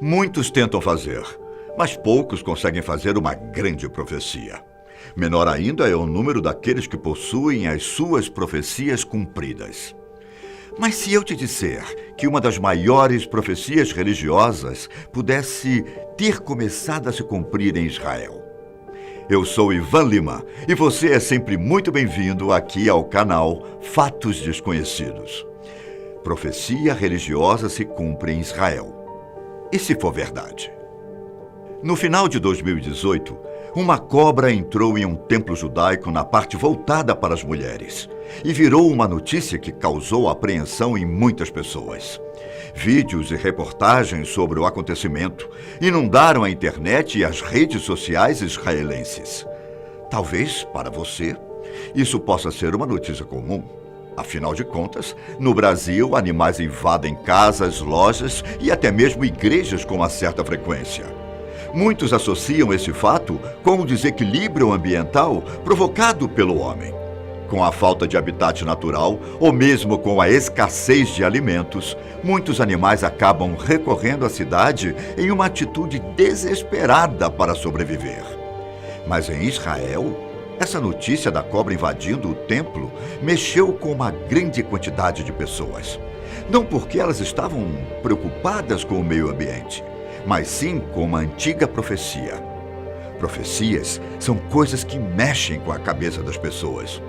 Muitos tentam fazer, mas poucos conseguem fazer uma grande profecia. Menor ainda é o número daqueles que possuem as suas profecias cumpridas. Mas se eu te disser que uma das maiores profecias religiosas pudesse ter começado a se cumprir em Israel? Eu sou Ivan Lima e você é sempre muito bem-vindo aqui ao canal Fatos Desconhecidos. Profecia religiosa se cumpre em Israel. E se for verdade? No final de 2018, uma cobra entrou em um templo judaico na parte voltada para as mulheres e virou uma notícia que causou apreensão em muitas pessoas. Vídeos e reportagens sobre o acontecimento inundaram a internet e as redes sociais israelenses. Talvez, para você, isso possa ser uma notícia comum. Afinal de contas, no Brasil, animais invadem casas, lojas e até mesmo igrejas com uma certa frequência. Muitos associam esse fato com o desequilíbrio ambiental provocado pelo homem. Com a falta de habitat natural ou mesmo com a escassez de alimentos, muitos animais acabam recorrendo à cidade em uma atitude desesperada para sobreviver. Mas em Israel, essa notícia da cobra invadindo o templo mexeu com uma grande quantidade de pessoas. Não porque elas estavam preocupadas com o meio ambiente, mas sim com uma antiga profecia. Profecias são coisas que mexem com a cabeça das pessoas.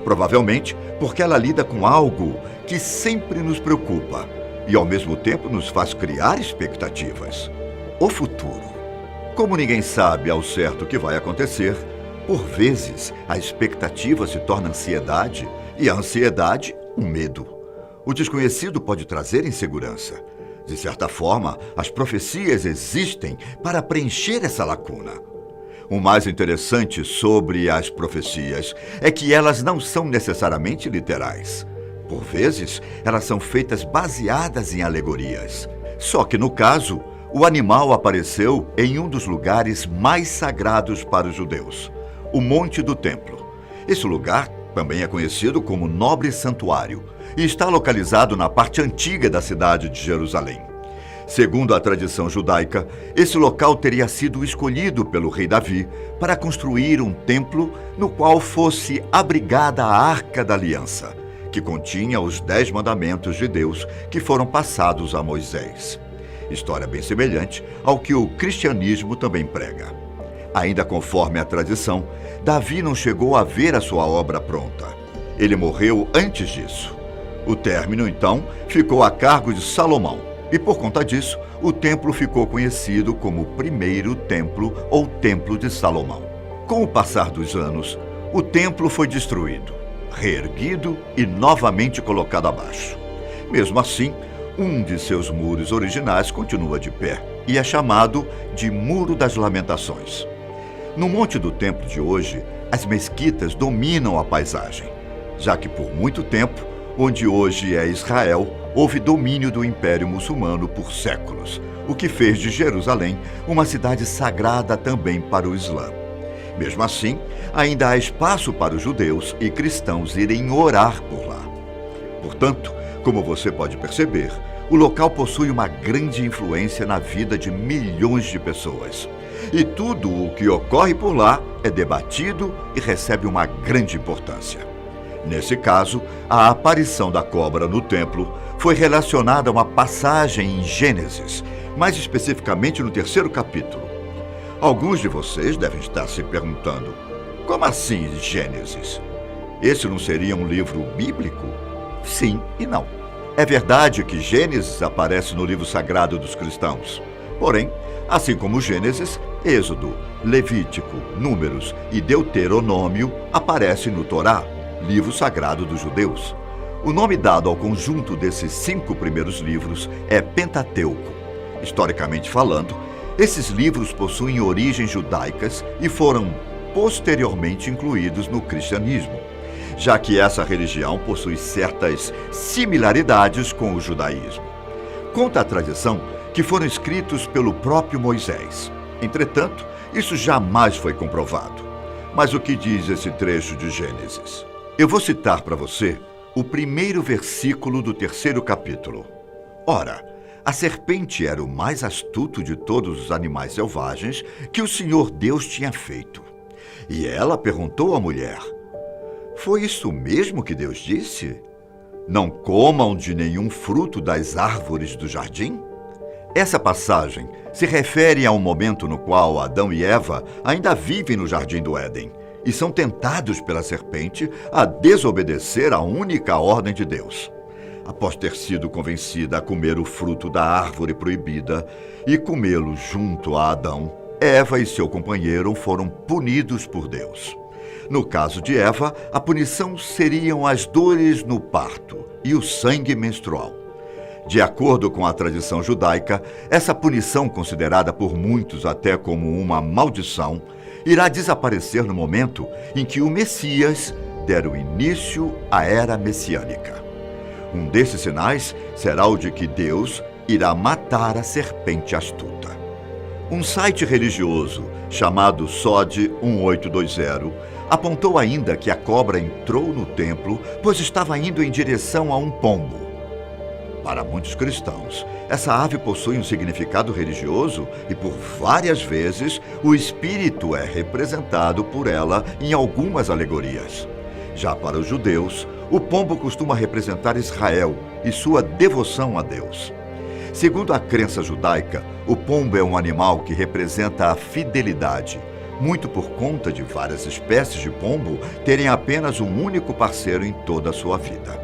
Provavelmente porque ela lida com algo que sempre nos preocupa e ao mesmo tempo nos faz criar expectativas. O futuro. Como ninguém sabe ao certo o que vai acontecer, por vezes a expectativa se torna ansiedade e a ansiedade, um medo. O desconhecido pode trazer insegurança. De certa forma, as profecias existem para preencher essa lacuna. O mais interessante sobre as profecias é que elas não são necessariamente literais. Por vezes, elas são feitas baseadas em alegorias. Só que, no caso, o animal apareceu em um dos lugares mais sagrados para os judeus, o Monte do Templo. Esse lugar também é conhecido como Nobre Santuário e está localizado na parte antiga da cidade de Jerusalém. Segundo a tradição judaica, esse local teria sido escolhido pelo rei Davi para construir um templo no qual fosse abrigada a Arca da Aliança, que continha os 10 mandamentos de Deus que foram passados a Moisés. História bem semelhante ao que o cristianismo também prega. Ainda conforme a tradição, Davi não chegou a ver a sua obra pronta. Ele morreu antes disso. O término, então, ficou a cargo de Salomão. E por conta disso, o templo ficou conhecido como o primeiro templo ou Templo de Salomão. Com o passar dos anos, o templo foi destruído, reerguido e novamente colocado abaixo. Mesmo assim, um de seus muros originais continua de pé e é chamado de Muro das Lamentações. No Monte do Templo de hoje, as mesquitas dominam a paisagem, já que por muito tempo, onde hoje é Israel, houve domínio do Império Muçulmano por séculos, o que fez de Jerusalém uma cidade sagrada também para o Islã. Mesmo assim, ainda há espaço para os judeus e cristãos irem orar por lá. Portanto, como você pode perceber, o local possui uma grande influência na vida de milhões de pessoas. E tudo o que ocorre por lá é debatido e recebe uma grande importância. Nesse caso, a aparição da cobra no templo foi relacionada a uma passagem em Gênesis, mais especificamente no 3º capítulo. Alguns de vocês devem estar se perguntando, como assim Gênesis? Esse não seria um livro bíblico? Sim e não. É verdade que Gênesis aparece no livro sagrado dos cristãos. Porém, assim como Gênesis, Êxodo, Levítico, Números e Deuteronômio aparecem no Torá, livro sagrado dos judeus. O nome dado ao conjunto desses 5 primeiros livros é Pentateuco. Historicamente falando, esses livros possuem origens judaicas e foram posteriormente incluídos no cristianismo, já que essa religião possui certas similaridades com o judaísmo. Conta a tradição que foram escritos pelo próprio Moisés. Entretanto, isso jamais foi comprovado. Mas o que diz esse trecho de Gênesis? Eu vou citar para você o primeiro versículo do 3º capítulo. Ora, A serpente era o mais astuto de todos os animais selvagens que o Senhor Deus tinha feito. E ela perguntou à mulher: foi isso mesmo que Deus disse? Não comam de nenhum fruto das árvores do jardim? Essa passagem se refere a um momento no qual Adão e Eva ainda vivem no jardim do Éden e são tentados pela serpente a desobedecer à única ordem de Deus. Após ter sido convencida a comer o fruto da árvore proibida e comê-lo junto a Adão, Eva e seu companheiro foram punidos por Deus. No caso de Eva, a punição seriam as dores no parto e o sangue menstrual. De acordo com a tradição judaica, essa punição, considerada por muitos até como uma maldição, irá desaparecer no momento em que o Messias der o início à era messiânica. Um desses sinais será o de que Deus irá matar a serpente astuta. Um site religioso chamado SOD 1820 apontou ainda que a cobra entrou no templo pois estava indo em direção a um pombo. Para muitos cristãos, essa ave possui um significado religioso e por várias vezes o espírito é representado por ela em algumas alegorias. Já para os judeus, o pombo costuma representar Israel e sua devoção a Deus. Segundo a crença judaica, o pombo é um animal que representa a fidelidade, muito por conta de várias espécies de pombo terem apenas um único parceiro em toda a sua vida.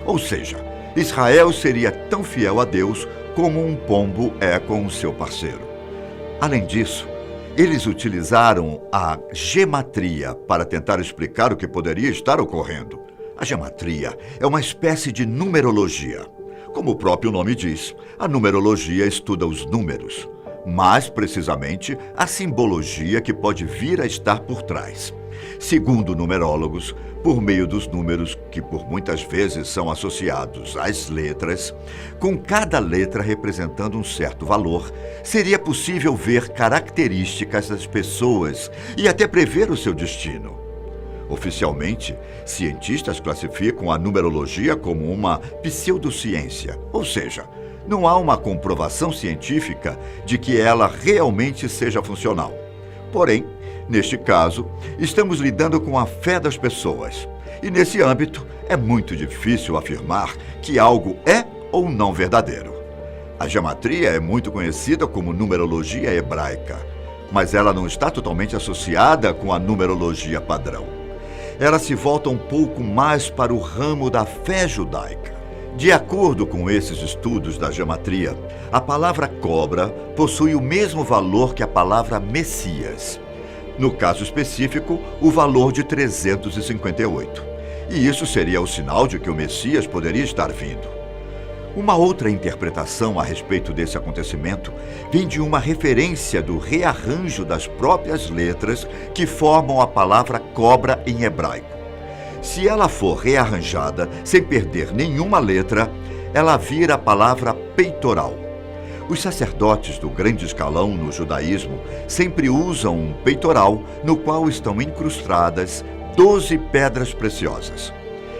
Ou seja, Israel seria tão fiel a Deus como um pombo é com o seu parceiro. Além disso, eles utilizaram a gematria para tentar explicar o que poderia estar ocorrendo. A gematria é uma espécie de numerologia. Como o próprio nome diz, a numerologia estuda os números, mais precisamente a simbologia que pode vir a estar por trás. Segundo numerólogos, por meio dos números, que por muitas vezes são associados às letras, com cada letra representando um certo valor, seria possível ver características das pessoas e até prever o seu destino. Oficialmente, cientistas classificam a numerologia como uma pseudociência, ou seja, não há uma comprovação científica de que ela realmente seja funcional. Porém, neste caso, estamos lidando com a fé das pessoas. E nesse âmbito, é muito difícil afirmar que algo é ou não verdadeiro. A gematria é muito conhecida como numerologia hebraica, mas ela não está totalmente associada com a numerologia padrão. Ela se volta um pouco mais para o ramo da fé judaica. De acordo com esses estudos da gematria, a palavra cobra possui o mesmo valor que a palavra Messias. No caso específico, o valor de 358. E isso seria o sinal de que o Messias poderia estar vindo. Uma outra interpretação a respeito desse acontecimento vem de uma referência do rearranjo das próprias letras que formam a palavra cobra em hebraico. Se ela for rearranjada sem perder nenhuma letra, ela vira a palavra peitoral. Os sacerdotes do grande escalão no judaísmo sempre usam um peitoral no qual estão incrustadas 12 pedras preciosas.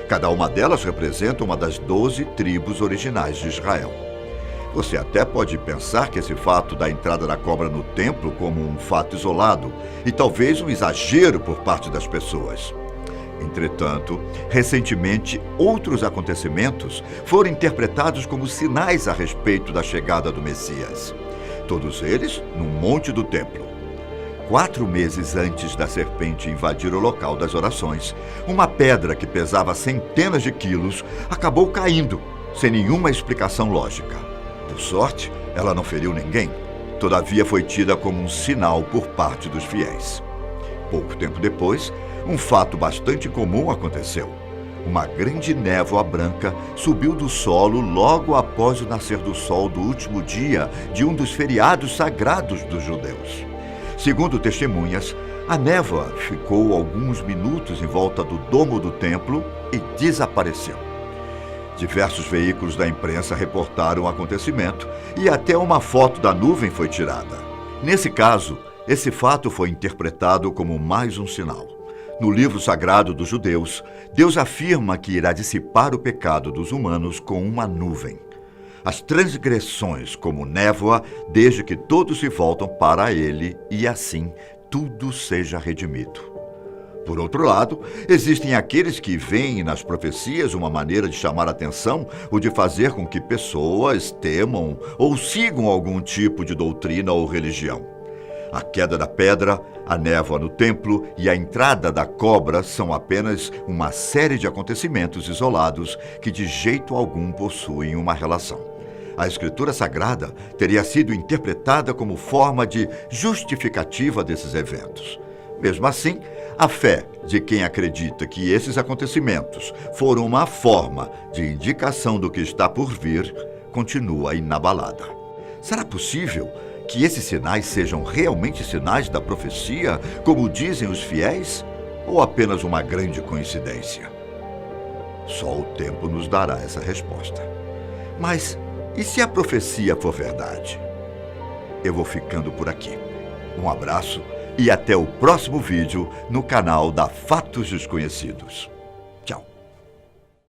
Cada uma delas representa uma das 12 tribos originais de Israel. Você até pode pensar que esse fato da entrada da cobra no templo como um fato isolado e talvez um exagero por parte das pessoas. Entretanto, recentemente, outros acontecimentos foram interpretados como sinais a respeito da chegada do Messias. Todos eles no Monte do Templo. 4 meses antes da serpente invadir o local das orações, uma pedra que pesava centenas de quilos acabou caindo, sem nenhuma explicação lógica. Por sorte, ela não feriu ninguém, todavia foi tida como um sinal por parte dos fiéis. Pouco tempo depois, um fato bastante comum aconteceu. Uma grande névoa branca subiu do solo logo após o nascer do sol do último dia de um dos feriados sagrados dos judeus. Segundo testemunhas, a névoa ficou alguns minutos em volta do domo do templo e desapareceu. Diversos veículos da imprensa reportaram o acontecimento e até uma foto da nuvem foi tirada. Nesse caso, esse fato foi interpretado como mais um sinal. No livro sagrado dos judeus, Deus afirma que irá dissipar o pecado dos humanos com uma nuvem. as transgressões como névoa, desde que todos se voltam para ele e assim tudo seja redimido. Por outro lado, existem aqueles que veem nas profecias uma maneira de chamar a atenção ou de fazer com que pessoas temam ou sigam algum tipo de doutrina ou religião. A queda da pedra, a névoa no templo e a entrada da cobra são apenas uma série de acontecimentos isolados que de jeito algum possuem uma relação. A Escritura Sagrada teria sido interpretada como forma de justificativa desses eventos. Mesmo assim, a fé de quem acredita que esses acontecimentos foram uma forma de indicação do que está por vir continua inabalada. Será possível que esses sinais sejam realmente sinais da profecia, como dizem os fiéis, ou apenas uma grande coincidência? Só o tempo nos dará essa resposta. Mas e se a profecia for verdade? Eu vou ficando por aqui. Um abraço e até o próximo vídeo no canal da Fatos Desconhecidos.